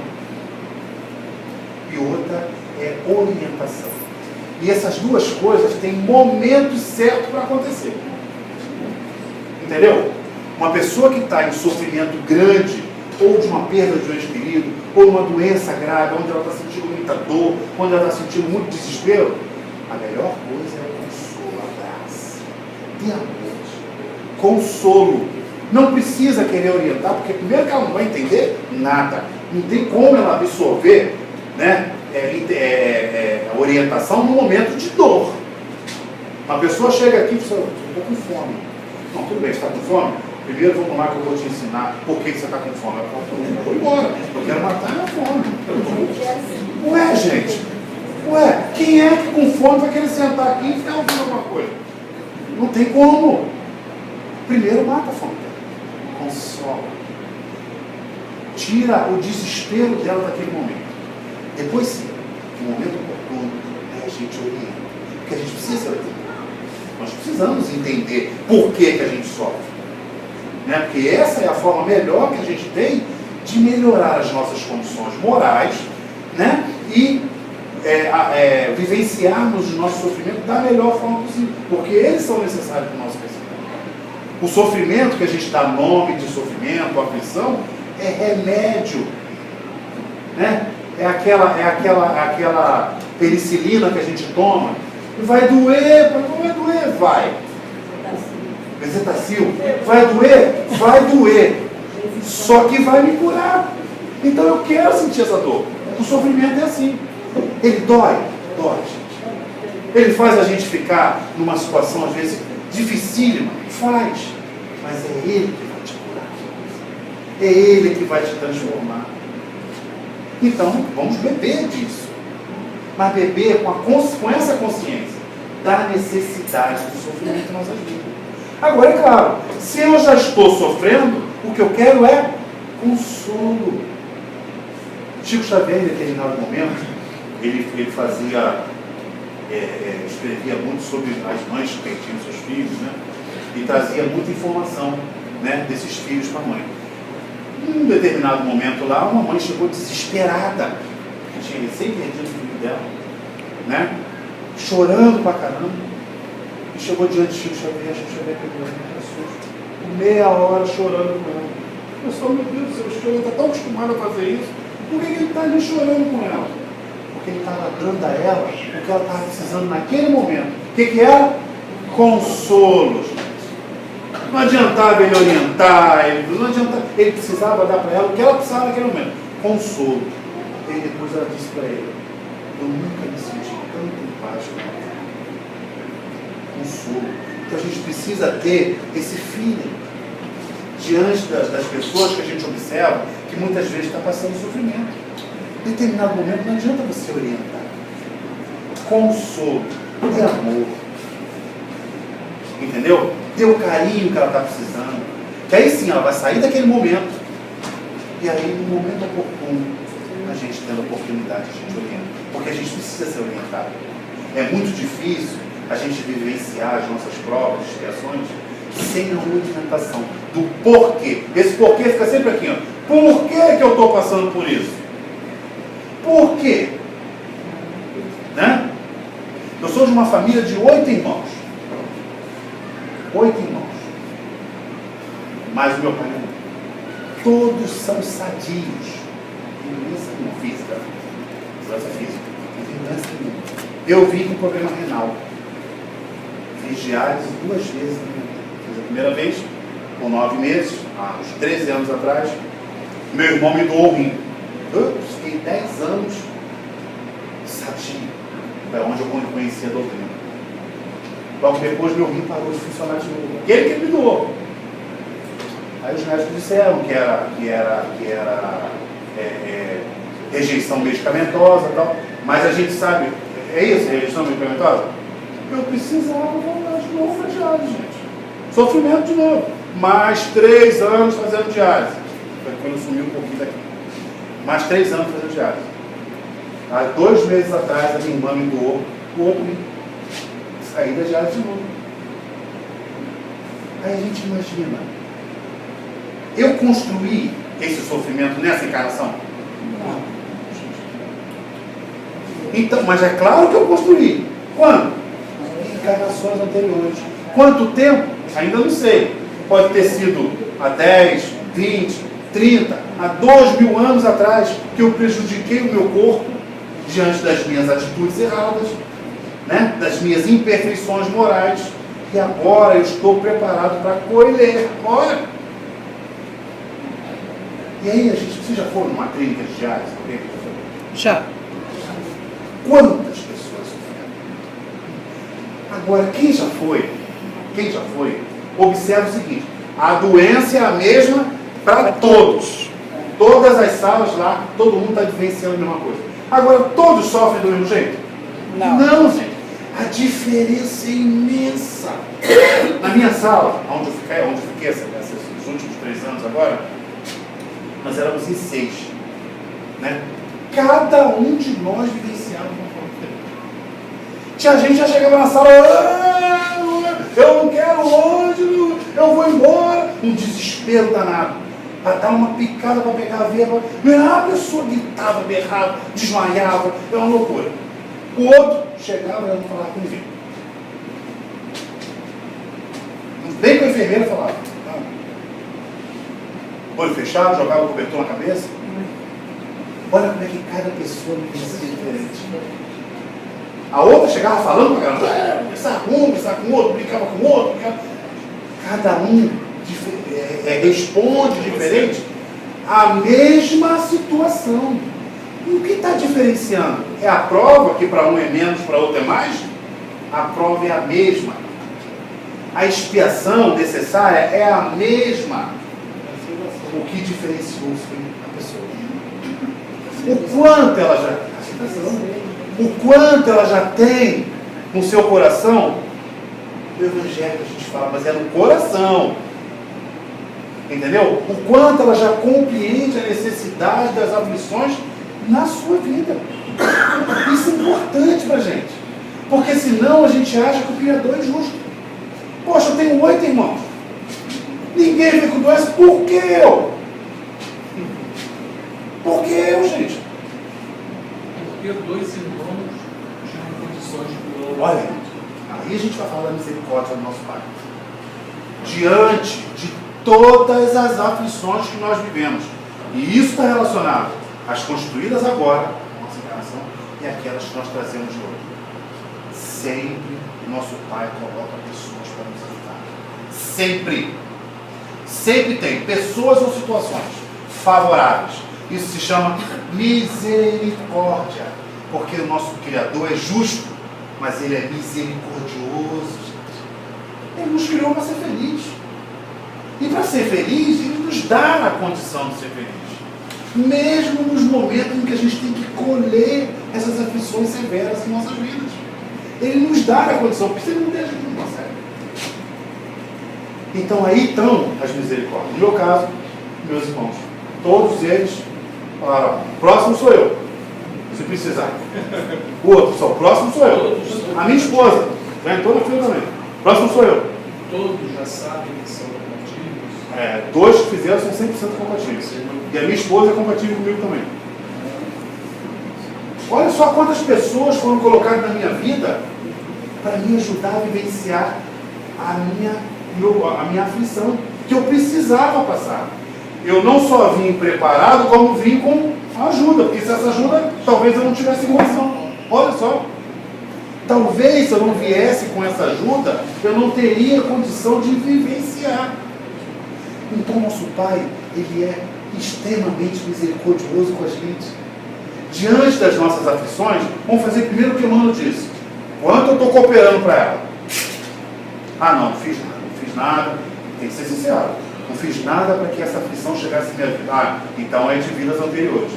E outra é orientação. E essas 2 coisas têm momento certo para acontecer. Entendeu? Uma pessoa que está em sofrimento grande, ou de uma perda de um ente querido, ou uma doença grave, onde ela está sentindo muita dor, onde ela está sentindo muito desespero, a melhor coisa é o consolo, a graça. Dê amor. Consolo. Não precisa querer orientar, porque primeiro que ela não vai entender nada. Não tem como ela absorver, né, a orientação no momento de dor. Uma pessoa chega aqui e fala, eu estou com fome. Não, tudo bem, você está com fome? Primeiro vamos lá que eu vou te ensinar por que você está com fome. Eu vou embora, eu quero matar a minha fome. Ué, gente, quem é que com fome vai querer sentar aqui e ficar ouvindo alguma coisa? Não tem como. Primeiro mata a fome dela, consola. Tira o desespero dela daquele momento. Depois sim, no momento oportuno, a gente orienta. Porque a gente precisa orientar. Nós precisamos entender por que a gente sofre. Né? Porque essa é a forma melhor que a gente tem de melhorar as nossas condições morais, né? E vivenciarmos o nosso sofrimento da melhor forma possível, porque eles são necessários para o nosso crescimento. O sofrimento que a gente dá nome de sofrimento, aflição, é remédio, né? É aquela penicilina que a gente toma, e vai doer, não vai doer, vai. Bezetacil, vai doer? Vai doer. Só que vai me curar. Então eu quero sentir essa dor. O sofrimento é assim. Ele dói? Dói, gente. Ele faz a gente ficar numa situação, às vezes, dificílima? Faz. Mas é Ele que vai te curar. É Ele que vai te transformar. Então, vamos beber disso. Mas beber com essa consciência da necessidade do sofrimento em nossas vidas. Agora, é claro, se eu já estou sofrendo, o que eu quero é consolo. Chico Xavier, em determinado momento, ele fazia, escrevia muito sobre as mães que tinham seus filhos, né? E trazia muita informação, né, desses filhos para a mãe. Em um determinado momento lá, uma mãe chegou desesperada, que tinha recém perdido o filho dela, né? Chorando pra caramba, e chegou diante de Chico Xavier pegou ela, meia hora chorando com ela. Pessoal, meu Deus do céu, o Chico Xavier está tão acostumado a fazer isso, por que ele está ali chorando com ela? Porque ele estava dando a ela o que ela estava precisando naquele momento. O que era? Consolo. Não adiantava ele orientar, não adiantava, ele precisava dar para ela o que ela precisava naquele momento, consolo. E depois ela disse para ele: eu nunca me senti tanto em paz como ela. Consolo. Então a gente precisa ter esse feeling diante das pessoas que a gente observa, que muitas vezes está passando sofrimento. Em determinado momento não adianta você orientar. Consolo, dê amor. Entendeu? Dê o carinho que ela está precisando. Que aí sim ela vai sair daquele momento. E aí, no momento oportuno, a gente tendo a oportunidade, a gente orienta. Porque a gente precisa ser orientado. É muito difícil a gente vivenciar as nossas provas, expiações, sem a orientação do porquê. Esse porquê fica sempre aqui, ó. Por que eu estou passando por isso? Por quê? Né? Eu sou de uma família de 8 irmãos. 8 irmãos. Mas o meu pai não. Todos são sadios. Não física. Doença física. Eu vim com problema renal. Fiz diálise 2 vezes na minha vida. Fiz a primeira vez, com 9 meses, há uns 13 anos atrás. Meu irmão me doou o rim. Eu fiquei 10 anos sadio. É onde eu conheci a doutrina. Logo depois meu rim parou de funcionar de novo. Aquele que me doou. Aí os médicos disseram que era rejeição medicamentosa e tal. Mas a gente sabe, é isso, rejeição medicamentosa? Eu precisava voltar de novo para diálise, gente. Sofrimento de novo. Mais 3 anos fazendo diálise. Foi quando eu sumi um pouquinho daqui. Mais 3 anos fazendo diálise. Há 2 meses atrás a minha irmã me doou o outro rim. Saí da diálise de novo. Aí a gente imagina, eu construí esse sofrimento nessa encarnação? Não. Então, mas é claro que eu construí. Quando? Em encarnações anteriores. Quanto tempo? Ainda não sei. Pode ter sido há 10, 20, 30, há 2.000 anos atrás, que eu prejudiquei o meu corpo diante das minhas atitudes erradas, né? Das minhas imperfeições morais. E agora eu estou preparado para colher. Olha! E aí, você já foi numa clínica de diálise? Já. Quantas pessoas sofreram? Agora, quem já foi, observa o seguinte: a doença é a mesma para todos. Todas as salas lá, todo mundo está vivenciando a mesma coisa. Agora, todos sofrem do mesmo jeito? Não, gente. A diferença é imensa. Na minha sala, onde eu fiquei esses últimos 3 anos agora, nós éramos em 6. Né? Cada um de nós vivenciava uma forma diferente. Tinha gente que já chegava na sala, eu não quero hoje, eu vou embora. Um desespero danado. Para dar uma picada para pegar a veia. A pessoa gritava, berrava, desmaiava. É uma loucura. O outro chegava e não falava com ninguém. Nem com a enfermeira falava. Olho fechado, jogava o cobertor na cabeça. Olha como é que cada pessoa me vivencia diferente. A outra chegava falando para caramba, conversava com o outro, brincava com o outro. Cada um responde diferente à mesma situação. E o que está diferenciando? É a prova, que para um é menos, para outro é mais? A prova é a mesma. A expiação necessária é a mesma. o que diferenciou a pessoa. O quanto ela já... O quanto ela já tem no seu coração, o evangelho que a gente fala, mas é no coração. Entendeu? O quanto ela já compreende a necessidade das aflições na sua vida. Isso é importante para a gente. Porque senão a gente acha que o Criador é justo. Poxa, eu tenho 8 irmãos. Ninguém vem com doença. Por que eu? Por que eu, gente? Porque 2 irmãos tinham condições de curar. Olha, aí a gente vai falar da misericórdia do nosso Pai. Diante de todas as aflições que nós vivemos. E isso está relacionado às constituídas agora, a nossa encarnação, e aquelas que nós trazemos de hoje. Sempre o nosso Pai coloca pessoas para nos ajudar. Sempre. Sempre tem pessoas ou situações favoráveis. Isso se chama misericórdia. Porque o nosso Criador é justo, mas Ele é misericordioso. Gente. Ele nos criou para ser feliz. E para ser feliz, Ele nos dá a condição de ser feliz. Mesmo nos momentos em que a gente tem que colher essas aflições severas em nossas vidas. Ele nos dá a condição, porque se Ele não der, a gente não consegue. Então aí estão as misericórdias. No meu caso, meus irmãos, todos eles falaram, próximo sou eu, se precisar. O outro, só o próximo sou eu. A minha esposa, já entrou na fila também. Próximo sou eu. Todos já sabem que são compatíveis. 2 que fizeram são 100% compatíveis. E a minha esposa é compatível comigo também. Olha só quantas pessoas foram colocadas na minha vida para me ajudar a vivenciar a minha aflição, que eu precisava passar. Eu não só vim preparado, como vim com ajuda, porque se essa ajuda, talvez eu não tivesse condição. Olha só. Talvez se eu não viesse com essa ajuda, eu não teria condição de vivenciar. Então nosso Pai, Ele é extremamente misericordioso com a gente. Diante das nossas aflições, vamos fazer primeiro o que o Emmanuel disse. Quanto eu estou cooperando para ela? Não fiz nada. Tem que ser sincero. Não fiz nada para que essa aflição chegasse à minha vida. Então é de vidas anteriores.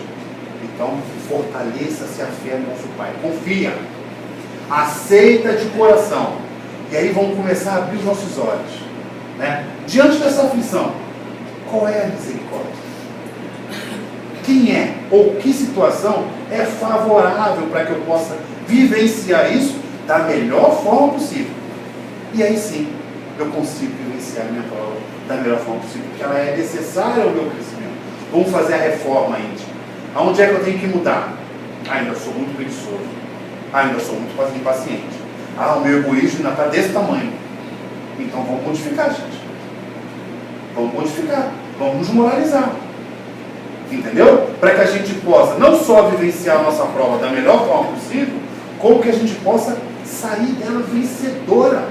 Então fortaleça-se a fé no nosso Pai. Confia. Aceita de coração. E aí vamos começar a abrir os nossos olhos. Né? Diante dessa aflição, qual é a misericórdia? Quem é ou que situação é favorável para que eu possa vivenciar isso da melhor forma possível? E aí sim, eu consigo vivenciar a minha prova da melhor forma possível, porque ela é necessária ao meu crescimento. Vamos fazer a reforma íntima. Aonde é que eu tenho que mudar? Ainda sou muito preguiçoso. Ainda sou muito impaciente. O meu egoísmo ainda está desse tamanho. Então vamos modificar, gente. Vamos modificar. Vamos nos moralizar. Entendeu? Para que a gente possa não só vivenciar a nossa prova da melhor forma possível, como que a gente possa sair dela vencedora.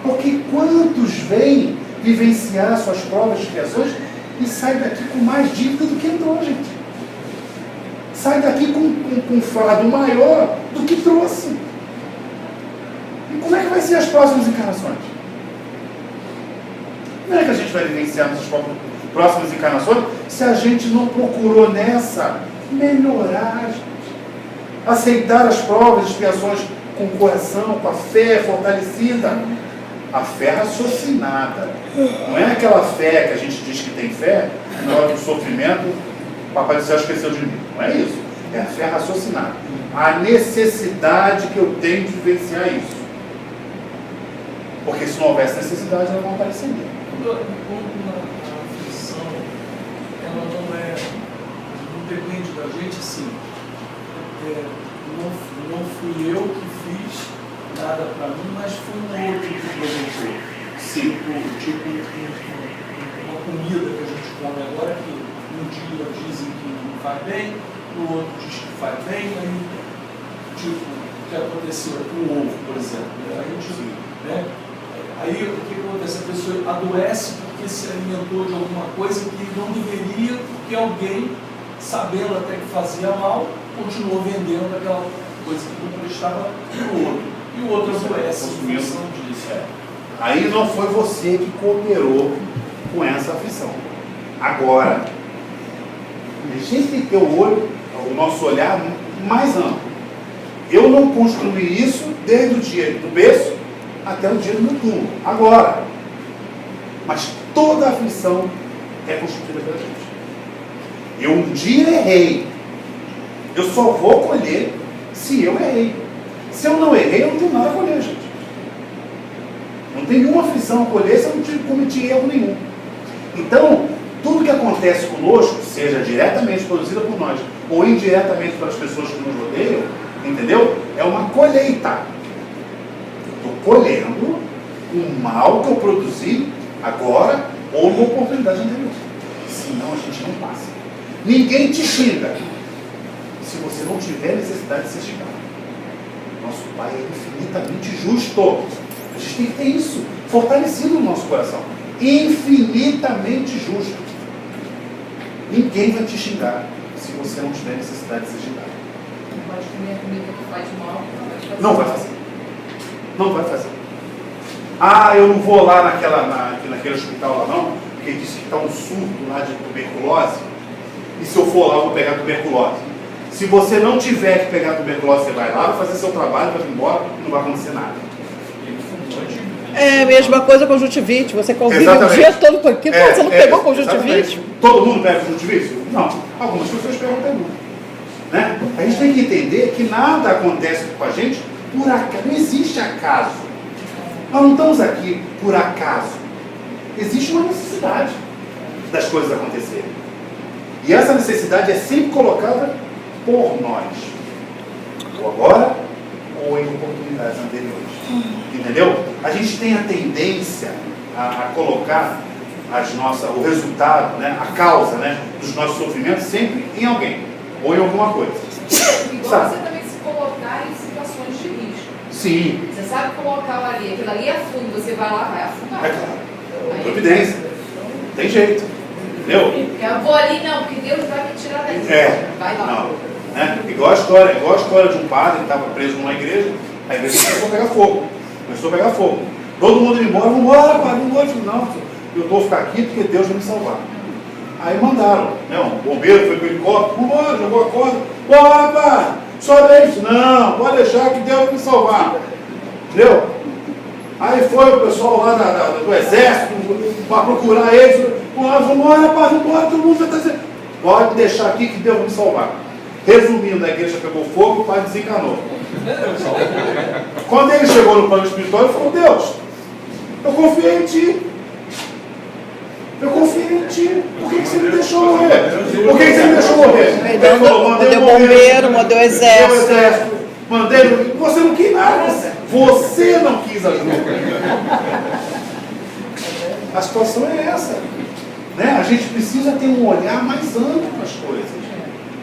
Porque quantos vêm vivenciar suas provas de criações e saem daqui com mais dívida do que entrou, gente. Sai daqui com um fardo maior do que trouxe. E como é que vai ser as próximas encarnações? Como é que a gente vai vivenciar nossas próximas encarnações se a gente não procurou nessa melhorar, gente? Aceitar as provas, expiações com o coração, com a fé fortalecida. A fé raciocinada. Não é aquela fé que a gente diz que tem fé, na hora do sofrimento, o Papai do Céu esqueceu de mim. Não é isso. É a fé raciocinada. A necessidade que eu tenho de vivenciar isso. Porque se não houvesse necessidade, ela não apareceria. Quando a aflição, ela não depende da gente, assim. Não fui eu que fiz nada para mim, mas foi um outro que provocou. Sim. Tipo uma comida que a gente come agora, que um dia dizem que não faz bem, no outro diz que faz bem, aí, tipo, o que aconteceu com o ovo, por exemplo. Aí o que acontece? A pessoa adoece porque se alimentou de alguma coisa que não deveria, porque alguém, sabendo até que fazia mal, continuou vendendo aquela coisa que não prestava para o outro. E o outro adoece em função disso. Aí não foi você que cooperou com essa aflição. agora. A gente tem que ter o nosso olhar mais amplo. Eu não construí isso desde o dia do berço até o dia do meu túmulo, agora. Mas toda aflição é construída pela gente. Eu um dia errei. Eu só vou colher se eu errei. Se eu não errei, eu não tenho nada a colher, gente. Não tem nenhuma aflição a colher se eu não cometi erro nenhum. Então, tudo que acontece conosco, seja diretamente produzido por nós ou indiretamente pelas pessoas que nos rodeiam, entendeu? É uma colheita. Estou colhendo um mal que eu produzi agora ou uma oportunidade anterior. Senão a gente não passa. Ninguém te xinga se você não tiver necessidade de ser xingado. Nosso Pai é infinitamente justo. A gente tem que ter isso fortalecido no nosso coração. Infinitamente justo. Ninguém vai te xingar se você não tiver necessidade de ser xingado. Não pode comer a comida que faz mal. Não vai fazer. Não vai fazer. Ah, eu não vou lá naquele hospital lá não, porque disse que está um surto lá de tuberculose. E se eu for lá, eu vou pegar tuberculose. Se você não tiver que pegar tuberculose, você vai lá, vai fazer seu trabalho, vai embora e não vai acontecer nada. É a mesma coisa com conjuntivite. Você convive Exatamente. o dia todo com aquilo. Você não pegou conjuntivite? Exatamente. Todo mundo pega conjuntivite? Não. Algumas pessoas pegam também. Né? A gente tem que entender que nada acontece com a gente por acaso. Não existe acaso. Nós não estamos aqui por acaso. Existe uma necessidade das coisas acontecerem. E essa necessidade é sempre colocada por nós. Ou agora, ou em oportunidades anteriores. Entendeu? A gente tem a tendência a colocar o resultado, né, a causa, né, dos nossos sofrimentos sempre em alguém. Ou em alguma coisa. Igual Sabe? você também se colocar em situações de risco. Sim. Você sabe que o local ali, aquilo ali é fundo, você vai lá, vai afundar. É claro. Providência. Tem jeito. Entendeu? Eu vou ali, não, porque Deus vai me tirar daí. É. Vai lá. Não. Né? Igual a história de um padre que estava preso numa igreja, a igreja começou a pegar fogo. Todo mundo indo embora, vamos embora, padre, vamos embora. Não, eu vou ficar aqui porque Deus vai me salvar. Aí mandaram, né? Um bombeiro foi para o helicóptero, vamos embora, jogou a corda, bora, padre, sobe aí. Não, pode deixar que Deus vai me salvar. Entendeu? Aí foi o pessoal lá do exército para procurar eles. Vamos embora, padre, vamos embora, todo mundo vai estar dizendo, pode deixar aqui que Deus vai me salvar. Resumindo, a igreja pegou fogo e o padre desencanou. Quando ele chegou no plano espiritual, ele falou, Deus, eu confiei em ti. Eu confiei em ti. Por que você me deixou morrer? Por que você me deixou morrer? Ele falou, mandei Mandou bombeiro, mandou exército. Mandei, você não quis nada. Você não quis ajuda. A situação é essa. Né? A gente precisa ter um olhar mais amplo para as coisas.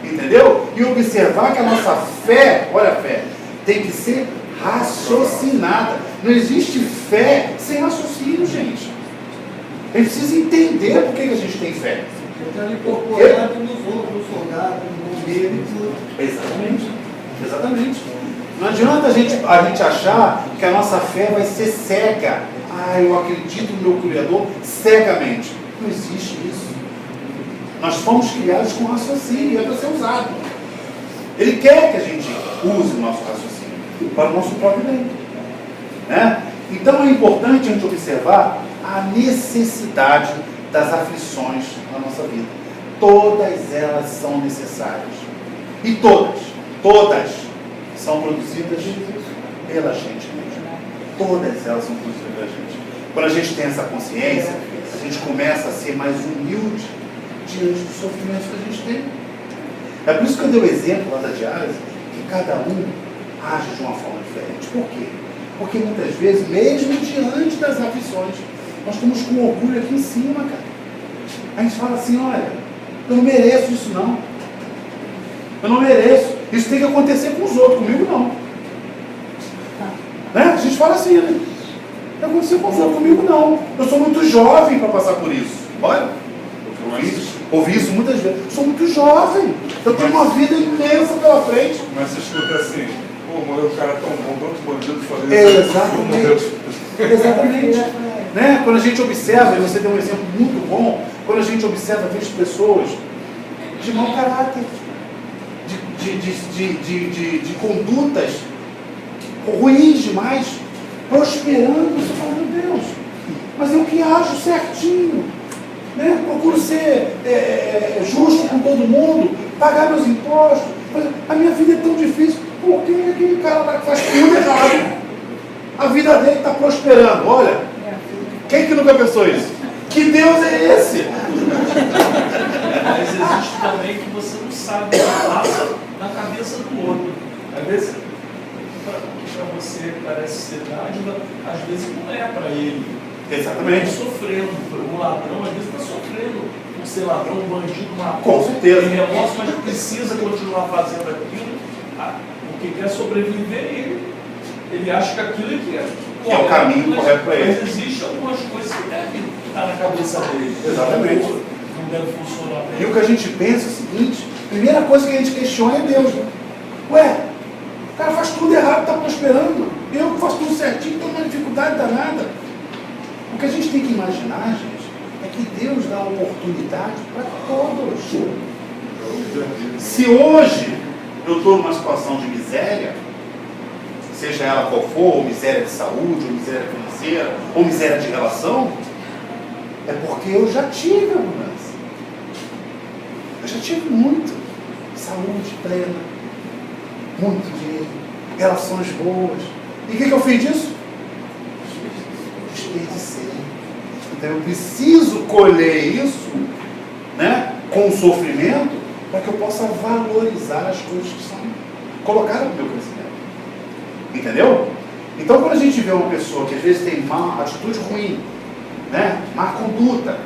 Entendeu? E observar que a nossa fé, olha a fé, tem que ser raciocinada. Não existe fé sem raciocínio, gente. A gente precisa entender por que a gente tem fé. Estando incorporado nos outros, no soldado, no bombeiro e tudo. Exatamente. Não adianta a gente achar que a nossa fé vai ser cega. Ah, eu acredito no meu Criador cegamente. Não existe isso. Nós fomos criados com raciocínio, é para ser usado. Ele quer que a gente use o nosso raciocínio para o nosso próprio bem. Né? Então é importante a gente observar a necessidade das aflições na nossa vida. Todas elas são necessárias. E todas são produzidas pela gente mesmo. Todas elas são produzidas pela gente. Quando a gente tem essa consciência, a gente começa a ser mais humilde diante dos sofrimentos que a gente tem. É por isso que eu dei o exemplo lá da diálise, que cada um age de uma forma diferente. Por quê? Porque muitas vezes, mesmo diante das aflições, nós estamos com orgulho aqui em cima, cara. A gente fala assim, olha, eu não mereço isso não. Eu não mereço. Isso tem que acontecer com os outros, comigo não. Né? A gente fala assim, né? Tem que acontecer com os outros, comigo não. Eu sou muito jovem para passar por isso. Olha, ouvi isso muitas vezes. Sou muito jovem. Eu tenho uma vida imensa pela frente. Mas você escuta assim, pô, morreu um cara tão bom, tanto bandido fazendo isso. Exatamente. Né? Quando a gente observa, e você deu um exemplo muito bom, quando a gente observa, vê pessoas de mau caráter, de condutas ruins demais, prosperando, você fala, meu Deus, mas eu que ajo certinho, né? Procuro ser justo com todo mundo, pagar meus impostos, mas a minha vida é tão difícil, por que aquele cara lá que faz tudo errado, a vida dele está prosperando? Olha, quem que nunca pensou isso? Que Deus é esse? Mas existe também que você não sabe o que passa na cabeça do outro. Às vezes, para você parece ser dádiva, às vezes não é para ele. Exatamente. Está sofrendo. Um ladrão, às vezes, está sofrendo por ser ladrão, um bandido, uma Com certeza. tem remorso, mas precisa continuar fazendo aquilo, porque quer sobreviver. Ele acha que aquilo é o caminho correto para ele. Mas existem algumas coisas que devem estar na cabeça dele. Exatamente. Não deve funcionar bem. E o que a gente pensa é o seguinte, a primeira coisa que a gente questiona é Deus. Ué, o cara faz tudo errado, está prosperando. Eu que faço tudo certinho, estou numa dificuldade danada. O que a gente tem que imaginar, gente, é que Deus dá oportunidade para todos. Se hoje eu estou numa situação de miséria, seja ela qual for, ou miséria de saúde, ou miséria financeira, ou miséria de relação, é porque eu já tive abundância. Eu já tive muito. Saúde plena, muito dinheiro, relações boas. E o que eu fiz disso? Desperdicei. Então eu preciso colher isso, né, com sofrimento, para que eu possa valorizar as coisas que são colocadas no meu crescimento. Entendeu? Então quando a gente vê uma pessoa que às vezes tem uma atitude ruim, né, má conduta,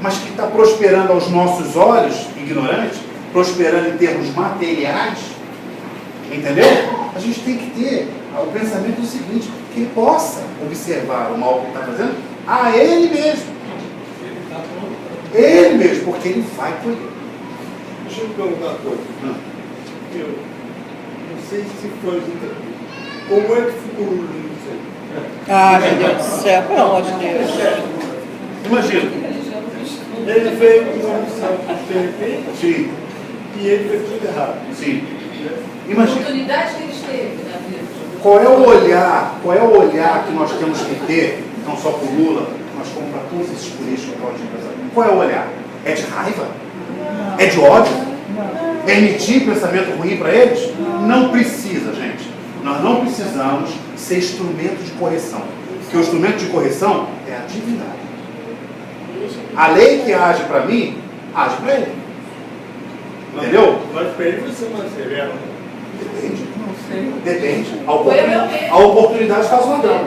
mas que está prosperando aos nossos olhos, ignorantes, prosperando em termos materiais, entendeu? A gente tem que ter o pensamento do seguinte, que ele possa observar o mal que ele está fazendo a ele mesmo. Ele mesmo, porque ele vai colher. Deixa eu perguntar uma coisa. Eu não sei se foi como é que ficou o livro de você? Ah, meu Deus do céu, pelo amor de Deus. Imagina. Ele veio com uma missão de repente Sim, e ele fez tudo errado. sim. A Imagina. oportunidade que eles teve na vida. Qual é o olhar que nós temos que ter, não só para o Lula, mas como para todos esses políticos que podem fazer? Qual é o olhar? É de raiva? É de ódio? É emitir pensamento ruim para eles? Não precisa, gente. Nós não precisamos ser instrumento de correção. Porque o instrumento de correção é a divindade. A lei que age para mim, age para ele. Entendeu? Mas para ele você mais severo. Depende. Depende. A oportunidade faz o ladrão.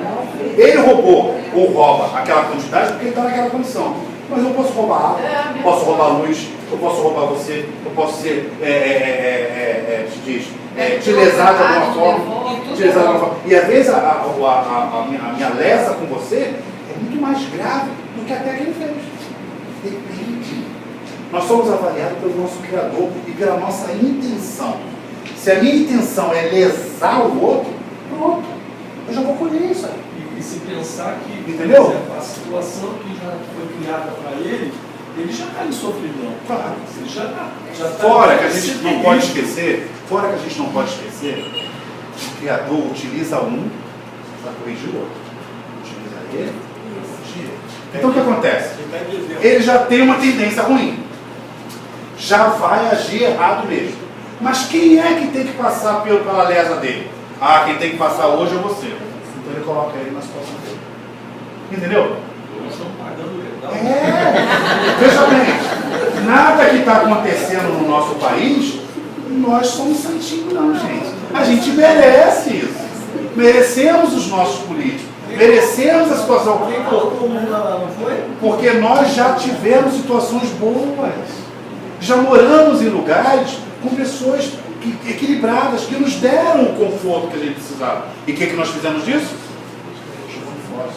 Ele roubou ou rouba aquela quantidade porque ele está naquela condição. Mas eu posso roubar água, posso roubar luz, eu posso roubar você, eu posso ser, te lesar de alguma forma. E às vezes a minha lesa com você é muito mais grave do que até que ele fez. Depende. Nós somos avaliados pelo nosso Criador e pela nossa intenção. Se a minha intenção é lesar o outro, pronto, eu já vou colher isso aí. E se pensar que, entendeu? Por exemplo, a situação que já foi criada para ele já está em sofrimento. Claro. Ele já está. Fora que a gente não pode esquecer, o Criador utiliza um para corrigir o outro. Utiliza ele para corrigir ele. Então o que acontece? Ele já tem uma tendência ruim. Já vai agir errado mesmo. Mas quem é que tem que passar pela lesa dele? Ah, quem tem que passar hoje é você. Então ele coloca ele na situação dele. Entendeu? Nós estamos pagando legal. Veja bem, nada que está acontecendo no nosso país, nós somos santinhos não, gente. A gente merece isso. Merecemos os nossos políticos. Merecemos a situação. Porque nós já tivemos situações boas. Já moramos em lugares com pessoas equilibradas, que nos deram o conforto que a gente precisava. E o que nós fizemos disso? Jogamos fora.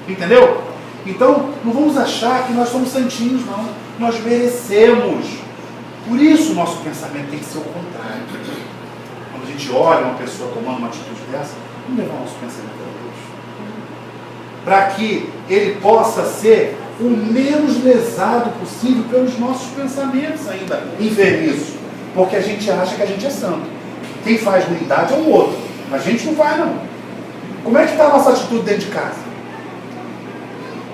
Entendeu? Então, não vamos achar que nós somos santinhos, não. Nós merecemos. Por isso, o nosso pensamento tem que ser o contrário. Quando a gente olha uma pessoa tomando uma atitude dessa, vamos levar o nosso pensamento a Deus. Para que ele possa ser o menos lesado possível pelos nossos pensamentos ainda enfermizos, porque a gente acha que a gente é santo. Quem faz ruindade é o outro, a gente não vai não. Como é que está a nossa atitude dentro de casa?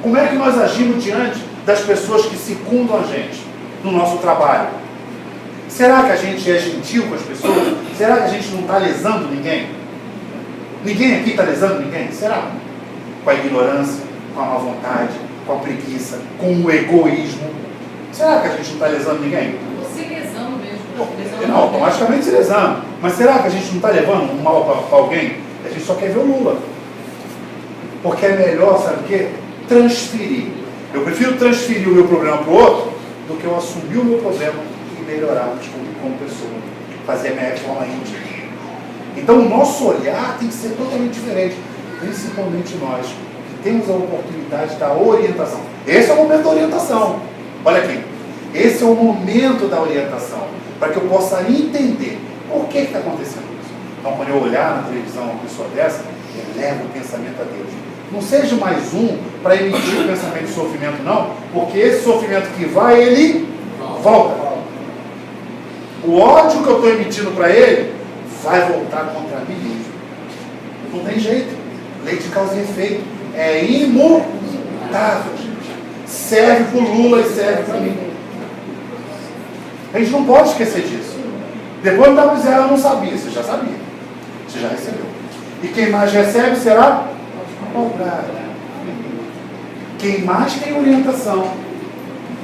Como é que nós agimos diante das pessoas que circundam a gente no nosso trabalho? Será que a gente é gentil com as pessoas? Será que a gente não está lesando ninguém? Ninguém aqui está lesando ninguém? Será? Com a ignorância, com a má vontade, com a preguiça, com o egoísmo. Será que a gente não está lesando ninguém? Você lesando mesmo. Não, automaticamente se lesando. Mas será que a gente não está levando um mal para alguém? A gente só quer ver o Lula. Porque é melhor, sabe o quê? Transferir. Eu prefiro transferir o meu problema para o outro do que eu assumir o meu problema e melhorar como pessoa. Fazer a minha reforma íntima. Então o nosso olhar tem que ser totalmente diferente. Principalmente nós, que temos a oportunidade da orientação. Esse é o momento da orientação. Olha aqui. Esse é o momento da orientação. Para que eu possa entender por que está acontecendo isso. Então, quando eu olhar na televisão uma pessoa dessa, eleva o pensamento a Deus. Não seja mais um para emitir o pensamento de sofrimento, não, porque esse sofrimento que vai, ele volta. O ódio que eu estou emitindo para ele vai voltar contra mim mesmo. Não tem jeito. Lei de causa e efeito. É imutável. Serve para o Lula e serve para mim. A gente não pode esquecer disso. Depois não dá para dizer, eu não sabia. Você já sabia. Você já recebeu. E quem mais recebe será cobrado. Quem mais tem orientação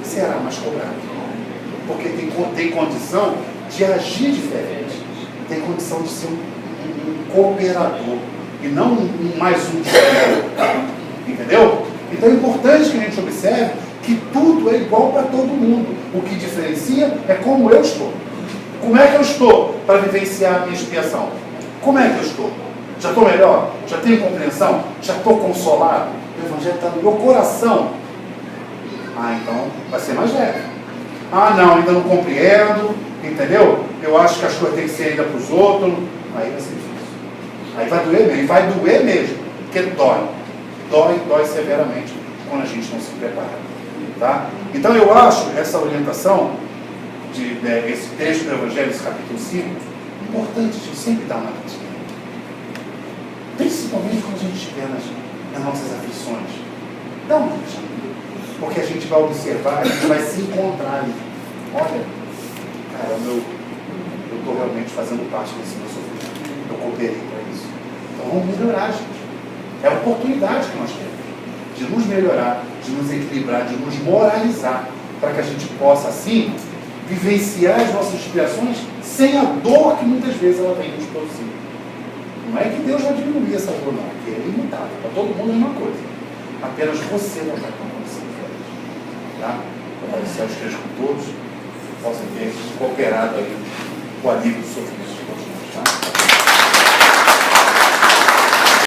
será mais cobrado. Porque tem condição de agir diferente. Tem condição de ser um cooperador. E não mais um desespero. Entendeu? Então é importante que a gente observe que tudo é igual para todo mundo. O que diferencia é como eu estou. Como é que eu estou para vivenciar a minha expiação? Como é que eu estou? Já estou melhor? Já tenho compreensão? Já estou consolado? O Evangelho está no meu coração. Ah, então vai ser mais leve. Ah, não, ainda não compreendo. Entendeu? Eu acho que as coisas têm que ser ainda para os outros. Aí vai ser difícil. Aí vai doer mesmo. Vai doer mesmo. Porque dói. Dói severamente quando a gente não se prepara. Tá? Então eu acho essa orientação, esse texto do Evangelho, esse capítulo 5, importante a gente sempre dar uma atenção. Principalmente quando a gente estiver nas nossas aflições. Dá uma atenção. Porque a gente vai observar, a gente vai se encontrar ali. Olha, cara, eu estou realmente fazendo parte desse meu sofrimento. Eu cooperei para isso. Então vamos melhorar, gente. É a oportunidade que nós temos de nos melhorar, de nos equilibrar, de nos moralizar, para que a gente possa, assim, vivenciar as nossas expiações sem a dor que muitas vezes ela vem nos produzir. Não é que Deus vai diminuir essa dor, não, porque é imutável, para todo mundo é uma coisa. Apenas você vai estar com a condição diferente. Tá? Para que o céu esteja com todos, possa ter cooperado aí com o alívio do sofrimento de todos nós. Tá?